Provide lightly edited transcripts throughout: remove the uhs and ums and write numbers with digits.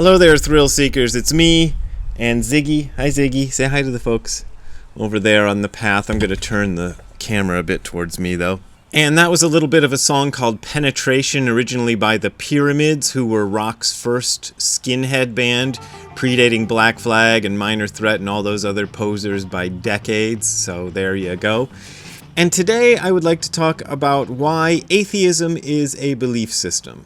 Hello there, thrill seekers. It's me and Ziggy. Hi, Ziggy. Say hi to the folks over there on the path. I'm going to turn the camera a bit towards me, though. And that was a little bit of a song called Penetration, originally by the Pyramids, who were rock's first skinhead band, predating Black Flag and Minor Threat and all those other posers by decades. So there you go. And today I would like to talk about why atheism is a belief system.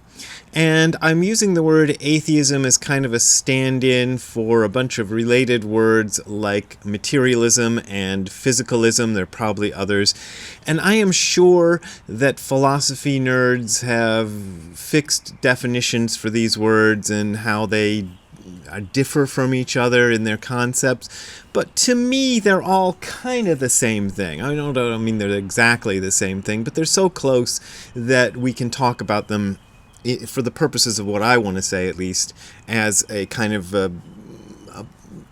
And I'm using the word atheism as kind of a stand-in for a bunch of related words like materialism and physicalism. There are probably others. And I am sure that philosophy nerds have fixed definitions for these words and how they differ from each other in their concepts, but to me they're all kind of the same thing. I don't mean they're exactly the same thing, but they're so close that we can talk about them, for the purposes of what I want to say at least, as a kind of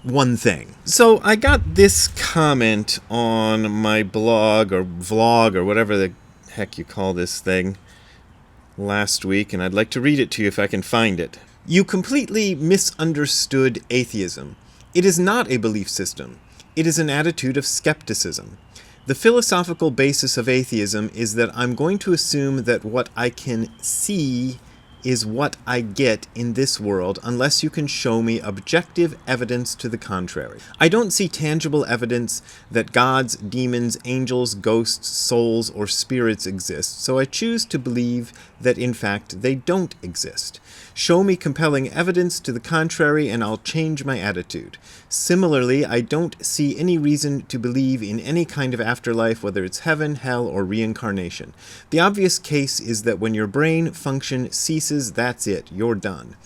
one thing. So I got this comment on my blog or vlog or whatever the heck you call this thing last week, and I'd like to read it to you if I can find it. You completely misunderstood atheism. It is not a belief system. It is an attitude of skepticism. The philosophical basis of atheism is that I'm going to assume that what I can see is what I get in this world unless you can show me objective evidence to the contrary. I don't see tangible evidence that gods, demons, angels, ghosts, souls, or spirits exist, so I choose to believe that in fact they don't exist. Show me compelling evidence to the contrary and I'll change my attitude. Similarly, I don't see any reason to believe in any kind of afterlife, whether it's heaven, hell, or reincarnation. The obvious case is that when your brain function ceases, that's it, you're done.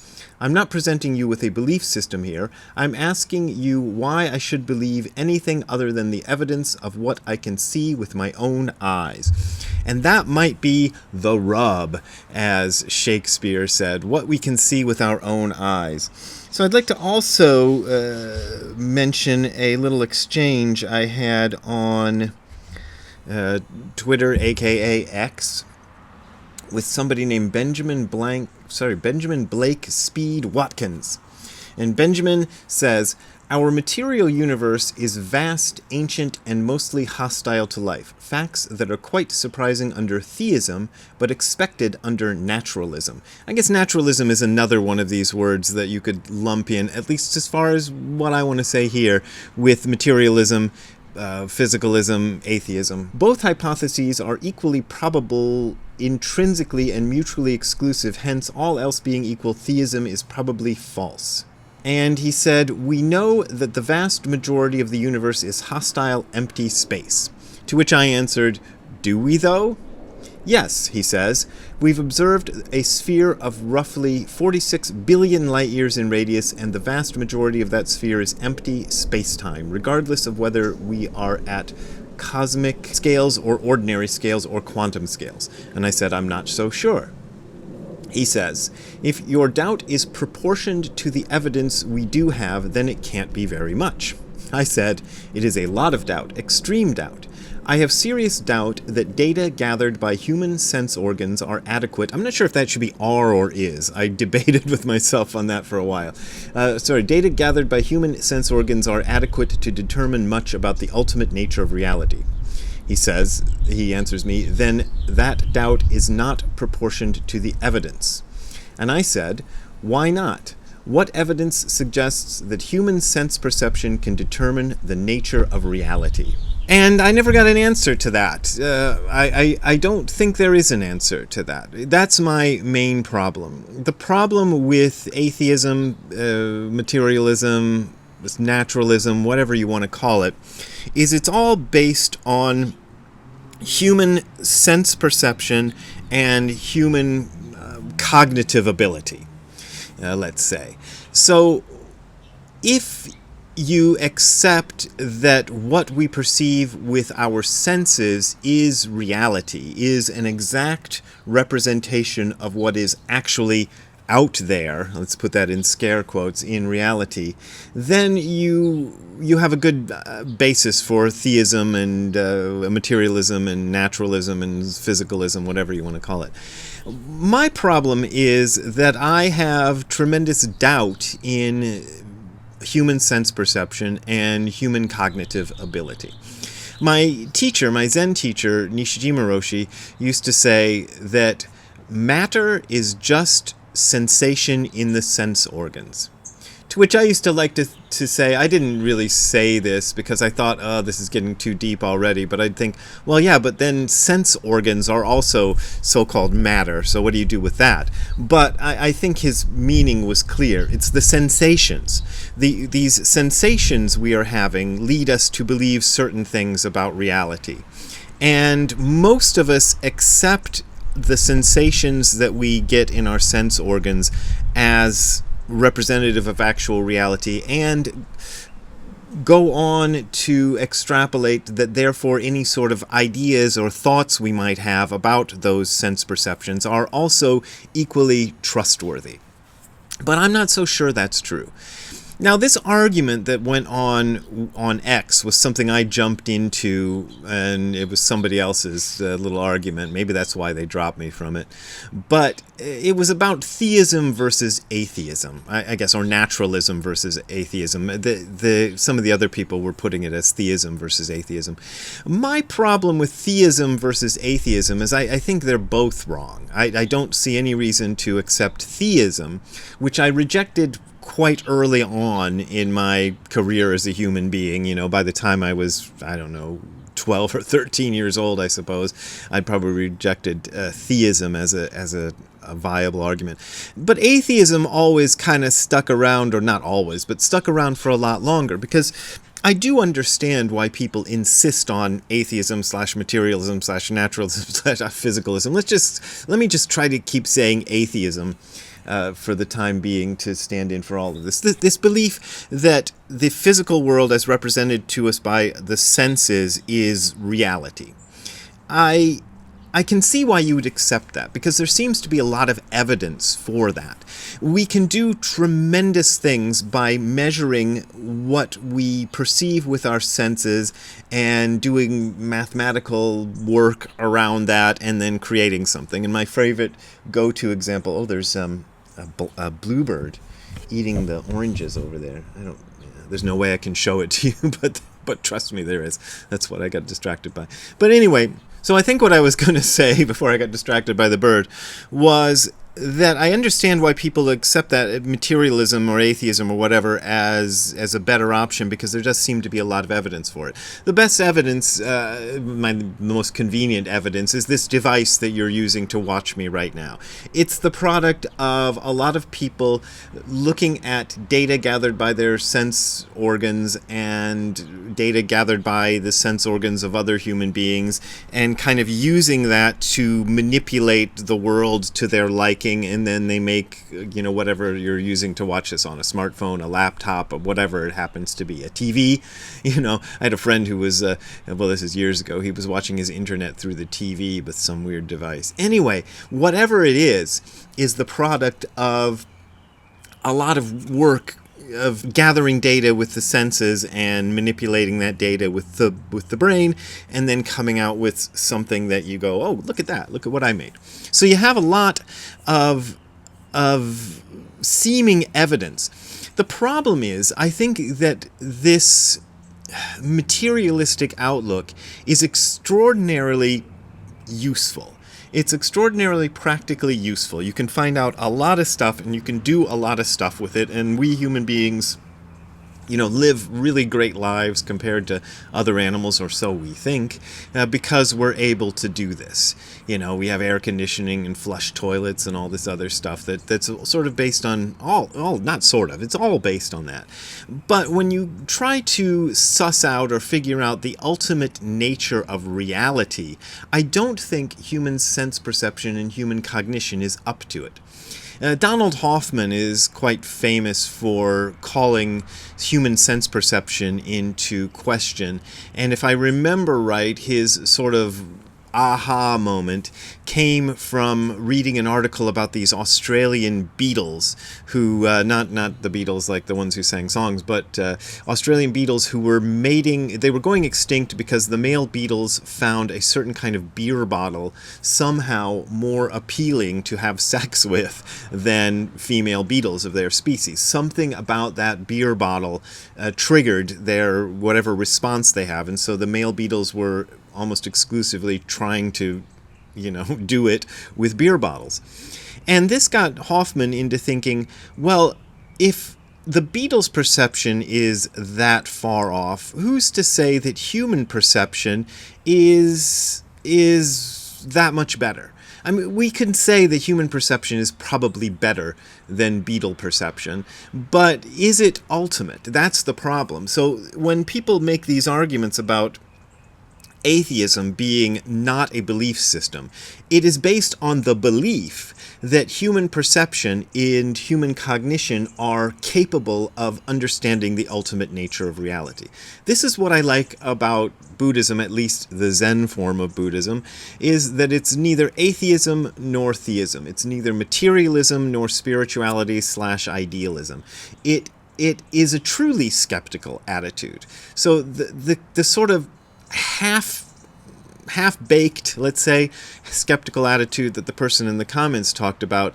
I'm not presenting you with a belief system here. I'm asking you why I should believe anything other than the evidence of what I can see with my own eyes. And that might be the rub, as Shakespeare said, what we can see with our own eyes. So I'd like to also mention a little exchange I had on Twitter, aka X, with somebody named Benjamin Blake Speed Watkins. And Benjamin says, "Our material universe is vast, ancient, and mostly hostile to life. Facts that are quite surprising under theism, but expected under naturalism." I guess naturalism is another one of these words that you could lump in, at least as far as what I want to say here, with materialism, physicalism, atheism. Both hypotheses are equally probable intrinsically and mutually exclusive, hence all else being equal, theism is probably false. And he said, "We know that the vast majority of the universe is hostile, empty space." To which I answered, "Do we though?" "Yes," he says, "we've observed a sphere of roughly 46 billion light years in radius, and the vast majority of that sphere is empty space-time, regardless of whether we are at cosmic scales or ordinary scales or quantum scales." And I said, "I'm not so sure." He says, "If your doubt is proportioned to the evidence we do have, then it can't be very much." I said, "It is a lot of doubt, extreme doubt. I have serious doubt that data gathered by human sense organs are adequate." I'm not sure if that should be "are" or "is." I debated with myself on that for a while. Data gathered by human sense organs are adequate to determine much about the ultimate nature of reality. He answers me, "Then that doubt is not proportioned to the evidence." And I said, "Why not? What evidence suggests that human sense perception can determine the nature of reality?" And I never got an answer to that. I don't think there is an answer to that. That's my main problem. The problem with atheism, materialism, naturalism, whatever you want to call it, is it's all based on human sense perception and human cognitive ability, let's say. So if you accept that what we perceive with our senses is reality, is an exact representation of what is actually out there, let's put that in scare quotes, in reality, then you have a good basis for theism and materialism and naturalism and physicalism, whatever you want to call it. My problem is that I have tremendous doubt in human sense perception and human cognitive ability. My teacher, my Zen teacher, Nishijima Roshi, used to say that matter is just sensation in the sense organs. To which I used to like to say, I didn't really say this because I thought, oh, this is getting too deep already, but I'd think, well, yeah, but then sense organs are also so-called matter, so what do you do with that? But I think his meaning was clear. It's the sensations. These sensations we are having lead us to believe certain things about reality. And most of us accept the sensations that we get in our sense organs as representative of actual reality and go on to extrapolate that therefore any sort of ideas or thoughts we might have about those sense perceptions are also equally trustworthy. But I'm not so sure that's true. Now, this argument that went on X was something I jumped into, and it was somebody else's little argument. Maybe that's why they dropped me from it. But it was about theism versus atheism, I guess, or naturalism versus atheism. Some of the other people were putting it as theism versus atheism. My problem with theism versus atheism is I think they're both wrong. I don't see any reason to accept theism, which I rejected quite early on in my career as a human being. You know, by the time I was, 12 or 13 years old, I suppose, I'd probably rejected theism as a viable argument. But atheism always kind of stuck around, or not always, but stuck around for a lot longer, because I do understand why people insist on atheism / materialism / naturalism / physicalism. Let me just try to keep saying atheism for the time being to stand in for all of this. This belief that the physical world as represented to us by the senses is reality. I can see why you would accept that, because there seems to be a lot of evidence for that. We can do tremendous things by measuring what we perceive with our senses and doing mathematical work around that and then creating something. And my favorite go-to example, there's a bluebird eating the oranges over there. There's no way I can show it to you, but trust me, there is. That's what I got distracted by. But anyway, so I think what I was going to say before I got distracted by the bird was that I understand why people accept that materialism or atheism or whatever as a better option, because there does seem to be a lot of evidence for it. The best evidence, the most convenient evidence, is this device that you're using to watch me right now. It's the product of a lot of people looking at data gathered by their sense organs and data gathered by the sense organs of other human beings, and kind of using that to manipulate the world to their liking. And then they make, whatever you're using to watch this on, a smartphone, a laptop, or whatever it happens to be, a TV. I had a friend who was, this is years ago, he was watching his internet through the TV with some weird device. Anyway, whatever it is the product of a lot of work of gathering data with the senses and manipulating that data with the brain, and then coming out with something that you go, oh, look at that, look at what I made. So you have a lot of seeming evidence. The problem is, I think that this materialistic outlook is extraordinarily useful. It's extraordinarily practically useful. You can find out a lot of stuff, and you can do a lot of stuff with it, and we human beings, live really great lives compared to other animals, or so we think, because we're able to do this. We have air conditioning and flush toilets and all this other stuff that's sort of based on it's all based on that. But when you try to suss out or figure out the ultimate nature of reality, I don't think human sense perception and human cognition is up to it. Donald Hoffman is quite famous for calling human sense perception into question, and if I remember right, his sort of aha moment came from reading an article about these Australian beetles who, not the Beatles like the ones who sang songs, but Australian beetles who were mating. They were going extinct because the male beetles found a certain kind of beer bottle somehow more appealing to have sex with than female beetles of their species. Something about that beer bottle triggered their whatever response they have, and so the male beetles were almost exclusively trying to, do it with beer bottles. And this got Hoffman into thinking, well, if the beetle's perception is that far off, who's to say that human perception is that much better? I mean, we can say that human perception is probably better than beetle perception, but is it ultimate? That's the problem. So when people make these arguments about atheism being not a belief system, it is based on the belief that human perception and human cognition are capable of understanding the ultimate nature of reality. This is what I like about Buddhism, at least the Zen form of Buddhism, is that it's neither atheism nor theism. It's neither materialism nor spirituality/idealism. It is a truly skeptical attitude. So the sort of half-baked, let's say, skeptical attitude that the person in the comments talked about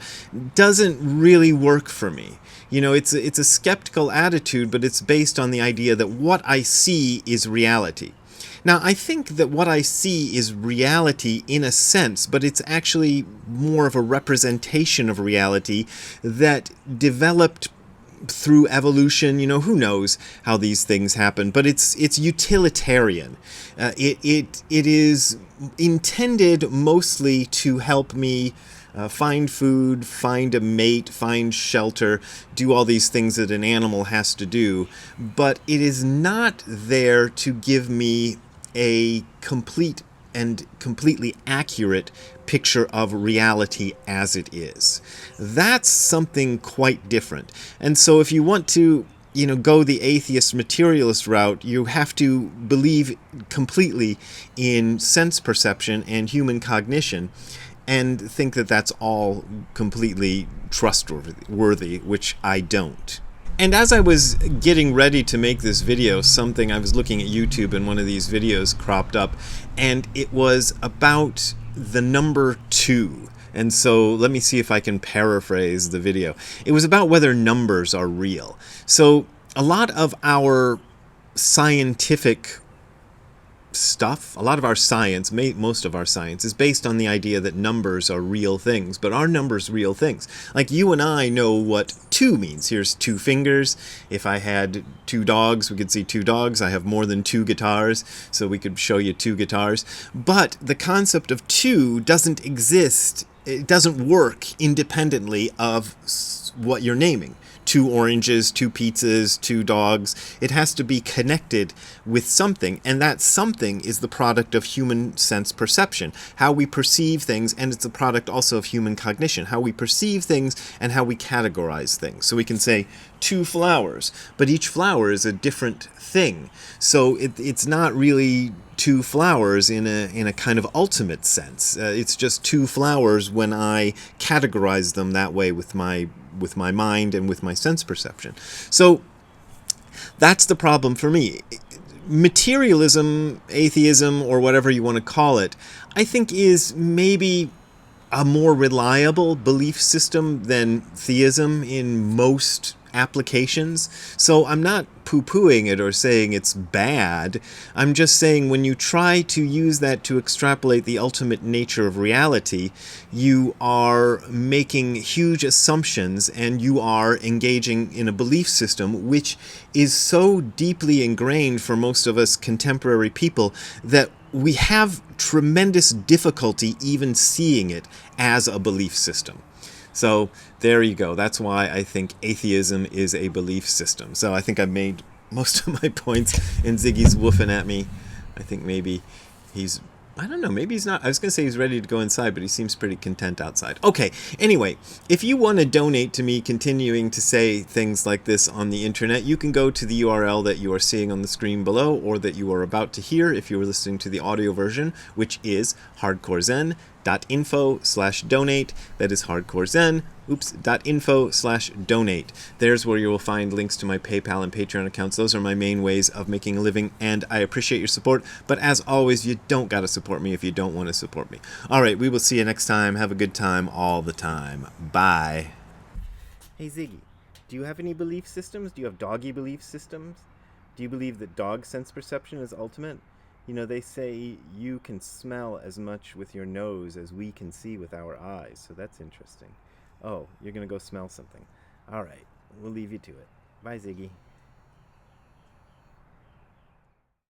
doesn't really work for me. It's a skeptical attitude, but it's based on the idea that what I see is reality. Now, I think that what I see is reality in a sense, but it's actually more of a representation of reality that developed through evolution. Who knows how these things happen, but it's utilitarian. It is intended mostly to help me find food, find a mate, find shelter, do all these things that an animal has to do, but it is not there to give me a complete and completely accurate picture of reality as it is. That's something quite different. And so if you want to, go the atheist materialist route, you have to believe completely in sense perception and human cognition and think that that's all completely trustworthy, which I don't. And as I was getting ready to make this video, I was looking at YouTube and one of these videos cropped up, and it was about the number 2. And so let me see if I can paraphrase the video. It was about whether numbers are real. So a lot of our scientific stuff, a lot of our science, most of our science, is based on the idea that numbers are real things. But are numbers real things? Like, you and I know what 2 means. Here's 2 fingers. If I had 2 dogs, we could see 2 dogs. I have more than 2 guitars, so we could show you 2 guitars. But the concept of 2 doesn't exist. It doesn't work independently of what you're naming. 2 oranges, 2 pizzas, 2 dogs. It has to be connected with something, and that something is the product of human sense perception, how we perceive things, and it's a product also of human cognition, how we perceive things and how we categorize things. So we can say 2 flowers, but each flower is a different thing. So it's not really 2 flowers in a kind of ultimate sense. It's just 2 flowers when I categorize them that way with my mind and with my sense perception. So that's the problem for me. Materialism, atheism, or whatever you want to call it, I think is maybe a more reliable belief system than theism in most applications. So I'm not poo-pooing it or saying it's bad. I'm just saying when you try to use that to extrapolate the ultimate nature of reality, you are making huge assumptions and you are engaging in a belief system which is so deeply ingrained for most of us contemporary people that we have tremendous difficulty even seeing it as a belief system. So there you go. That's why I think atheism is a belief system. So I think I've made most of my points, and Ziggy's woofing at me. I think maybe he's I don't know. Maybe he's not. I was going to say he's ready to go inside, but he seems pretty content outside. Okay. Anyway, if you want to donate to me continuing to say things like this on the internet, you can go to the URL that you are seeing on the screen below, or that you are about to hear if you are listening to the audio version, which is hardcorezen.info/donate. That is hardcorezen.info/donate. There's where you will find links to my PayPal and Patreon accounts. Those are my main ways of making a living, and I appreciate your support. But as always, you don't got to support me if you don't want to support me. All right, we will see you next time. Have a good time all the time. Bye. Hey, Ziggy, do you have any belief systems? Do you have doggy belief systems? Do you believe that dog sense perception is ultimate? You know, they say you can smell as much with your nose as we can see with our eyes, so that's interesting. Oh, you're going to go smell something. All right, we'll leave you to it. Bye, Ziggy.